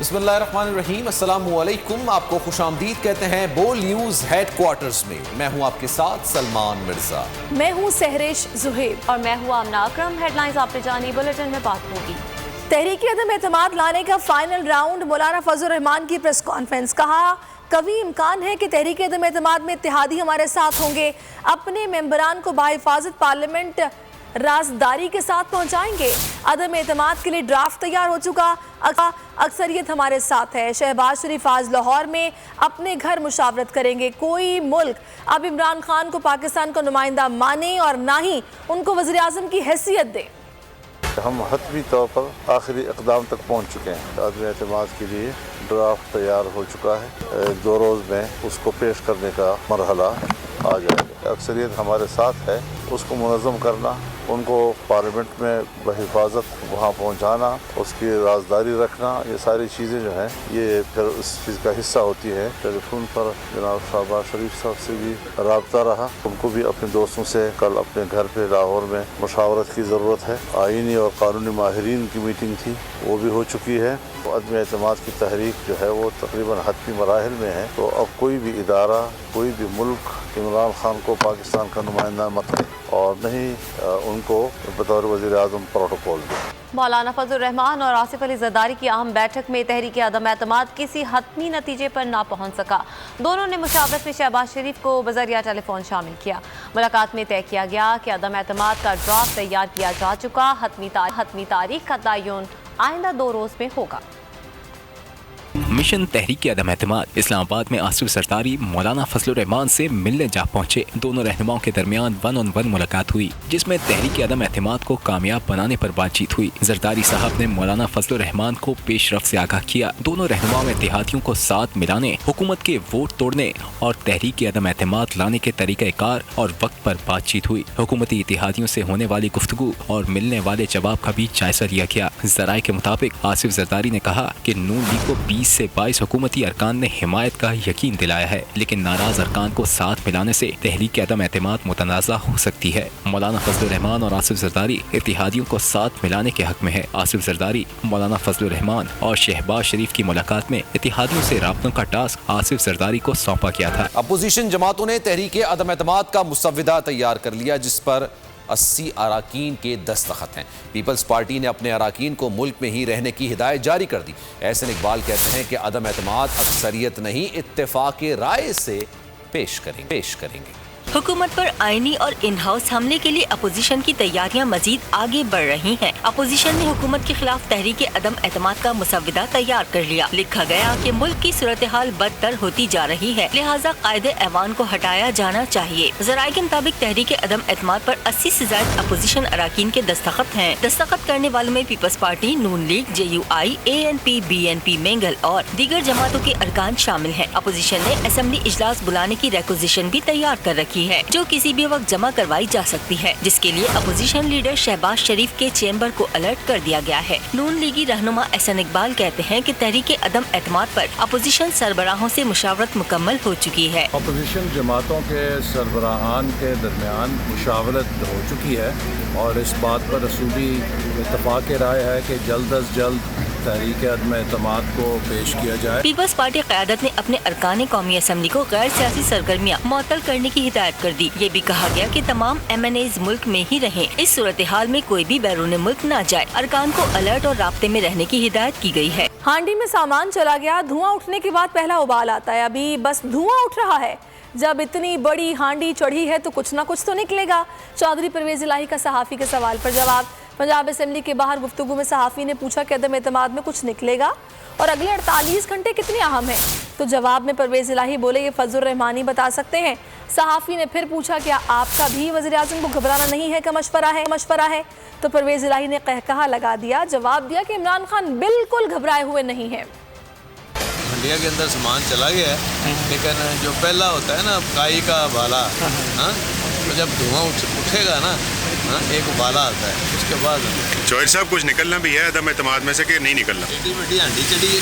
بسم اللہ الرحمن الرحیم، السلام علیکم۔ آپ کو خوش آمدید کہتے ہیں بول نیوز ہیڈ کوارٹرز میں۔ میں ہوں آپ کے ساتھ سلمان مرزا، میں ہوں سہرش زہیب اور میں ہوں آمنہ اکرم۔ ہیڈ لائنز آپ نے جانی، بلیٹن میں بات ہوگی۔ تحریک عدم اعتماد لانے کا فائنل راؤنڈ، مولانا فضل الرحمان کی پریس کانفرنس۔ کہا کبھی امکان ہے کہ تحریک عدم اعتماد میں اتحادی ہمارے ساتھ ہوں گے، اپنے ممبران کو بحفاظت پارلیمنٹ رازداری کے ساتھ پہنچائیں گے۔ عدم اعتماد کے لیے ڈرافٹ تیار ہو چکا، اکثریت ہمارے ساتھ ہے۔ شہباز شریف آج لاہور میں اپنے گھر مشاورت کریں گے۔ کوئی ملک اب عمران خان کو پاکستان کا نمائندہ مانے اور نہ ہی ان کو وزیر اعظم کی حیثیت دے۔ ہم حتمی طور پر آخری اقدام تک پہنچ چکے ہیں۔ عدم اعتماد کے لیے ڈرافٹ تیار ہو چکا ہے، 2 روز میں اس کو پیش کرنے کا مرحلہ آ جائے گا۔ اکثریت ہمارے ساتھ ہے، اس کو منظم کرنا، ان کو پارلیمنٹ میں بحفاظت وہاں پہنچانا، اس کی رازداری رکھنا، یہ ساری چیزیں جو ہیں یہ پھر اس چیز کا حصہ ہوتی ہے۔ ٹیلی فون پر جناب شہباز شریف صاحب سے بھی رابطہ رہا، ان کو بھی اپنے دوستوں سے کل اپنے گھر پہ لاہور میں مشاورت کی ضرورت ہے۔ آئینی اور قانونی ماہرین کی میٹنگ تھی، وہ بھی ہو چکی ہے۔ عدم اعتماد کی تحریک جو ہے وہ تقریباً حتمی مراحل میں ہے، تو اب کوئی بھی ادارہ، کوئی بھی ملک عمران خان کو پاکستان کا نمائندہ مت کرے اور نہیں ان کو بطور وزیر اعظم پروٹوکول دے۔ مولانا فضل الرحمان اور آصف علی زرداری کی اہم بیٹھک میں تحریک عدم اعتماد کسی حتمی نتیجے پر نہ پہنچ سکا۔ دونوں نے مشاورت میں شہباز شریف کو بذریعہ ٹیلی فون شامل کیا۔ ملاقات میں طے کیا گیا کہ عدم اعتماد کا ڈرافٹ تیار کیا جا چکا، حتمی تاریخ کا تعین آئندہ 2 روز میں ہوگا۔ مشن تحریک عدم اعتماد اسلام آباد میں آصف زرداری مولانا فضل الرحمان سے ملنے جا پہنچے۔ دونوں رہنماؤں کے درمیان 1 on 1 ملاقات ہوئی، جس میں تحریک عدم اعتماد کو کامیاب بنانے پر بات چیت ہوئی۔ زرداری صاحب نے مولانا فضل الرحمان کو پیش رفت سے آگاہ کیا۔ دونوں رہنماؤں میں اتحادیوں کو ساتھ ملانے، حکومت کے ووٹ توڑنے اور تحریک عدم اعتماد لانے کے طریقہ کار اور وقت پر بات چیت ہوئی۔ حکومتی اتحادیوں سے ہونے والی گفتگو اور ملنے والے جواب کا بھی جائزہ لیا گیا۔ ذرائع کے مطابق آصف زرداری نے کہا کہ نون لیگ کو 20 سے 22 حکومتی ارکان نے حمایت کا یقین دلایا ہے، لیکن ناراض ارکان کو ساتھ ملانے سے تحریک عدم اعتماد متنازع ہو سکتی ہے۔ مولانا فضل الرحمان اور آصف زرداری اتحادیوں کو ساتھ ملانے کے حق میں ہے۔ آصف زرداری مولانا فضل الرحمان اور شہباز شریف کی ملاقات میں اتحادیوں سے رابطوں کا ٹاسک آصف زرداری کو سونپا گیا تھا۔ اپوزیشن جماعتوں نے تحریک عدم اعتماد کا مسودہ تیار کر لیا، جس پر 80 اراکین کے دستخط ہیں۔ پیپلز پارٹی نے اپنے اراکین کو ملک میں ہی رہنے کی ہدایت جاری کر دی۔ احسن اقبال کہتے ہیں کہ عدم اعتماد اکثریت نہیں، اتفاق رائے سے پیش کریں گے۔ حکومت پر آئینی اور ان ہاؤس حملے کے لیے اپوزیشن کی تیاریاں مزید آگے بڑھ رہی ہیں۔ اپوزیشن نے حکومت کے خلاف تحریک عدم اعتماد کا مسودہ تیار کر لیا۔ لکھا گیا کہ ملک کی صورتحال بدتر ہوتی جا رہی ہے، لہٰذا قائد ایوان کو ہٹایا جانا چاہیے۔ ذرائع کے مطابق تحریک عدم اعتماد پر 80 سے زائد اپوزیشن اراکین کے دستخط ہیں۔ دستخط کرنے والوں میں پیپلز پارٹی، نون League, JUI، ANP، BNP Mengal اور دیگر جماعتوں کے ارکان شامل ہیں۔ اپوزیشن نے اسمبلی اجلاس بلانے کی ریکوزیشن بھی تیار کر رکھی ہے، جو کسی بھی وقت جمع کروائی جا سکتی ہے، جس کے لیے اپوزیشن لیڈر شہباز شریف کے چیمبر کو الرٹ کر دیا گیا ہے۔ نون لیگی رہنما احسن اقبال کہتے ہیں کہ تحریک عدم اعتماد پر اپوزیشن سربراہوں سے مشاورت مکمل ہو چکی ہے۔ اپوزیشن جماعتوں کے سربراہان کے درمیان مشاورت ہو چکی ہے اور اس بات پر اصولی اتفاق رائے ہے کہ جلد از جلد تحریک عدم اعتماد کو پیش کیا جائے۔ پیپلز پارٹی قیادت نے اپنے ارکان قومی اسمبلی کو غیر سیاسی سرگرمیاں معطل کرنے کی ہدایت کر دی۔ یہ بھی کہا گیا کہ تمام MNAs ملک میں ہی رہیں، اس صورتحال میں کوئی بھی بیرون ملک نہ جائے۔ ارکان کو الرٹ اور رابطے میں رہنے کی ہدایت کی گئی ہے۔ ہانڈی میں سامان چلا گیا، دھواں اٹھنے کے بعد پہلا ابال آتا ہے، ابھی بس دھواں اٹھ رہا ہے۔ جب اتنی بڑی ہانڈی چڑھی ہے تو کچھ نہ کچھ تو نکلے گا۔ چودھری پرویز الہی کا صحافی کے سوال پر جواب۔ پنجاب اسمبلی کے باہر گفتگو میں صحافی نے پوچھا کہ عدم اعتماد میں کچھ نکلے گا اور اگلے 48 گھنٹے کتنے اہم ہیں، تو جواب میں پرویز الہی بولے یہ فضل الرحمان ہی بتا سکتے ہیں۔ صحافی نے پھر پوچھا کیا آپ کا بھی وزیر اعظم کو گھبرانا نہیں ہے کا مشورہ ہے، تو پرویز الہی نے قہقہہ لگا دیا، جواب دیا کہ عمران خان بالکل گھبرائے ہوئے نہیں ہیں۔ انڈیا کے اندر سامان چلا گیا ہے، لیکن جو پہلا ہوتا ہے نا کائی کا بالا، تو جب دھواں اٹھے گا نا ایک ابالا آتا ہے، اس کے بعد جوہر صاحب کچھ نکلنا بھی ہے عدم اعتماد میں سے کہ نہیں نکلنا؟ بیٹی ہانڈی چڑھی ہے،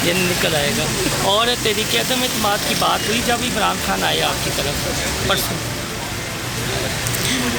یہ نکل آئے گا۔ اور تحریک عدم اعتماد کی بات ہوئی جب عمران خان آئے آپ کی طرف پرسوں،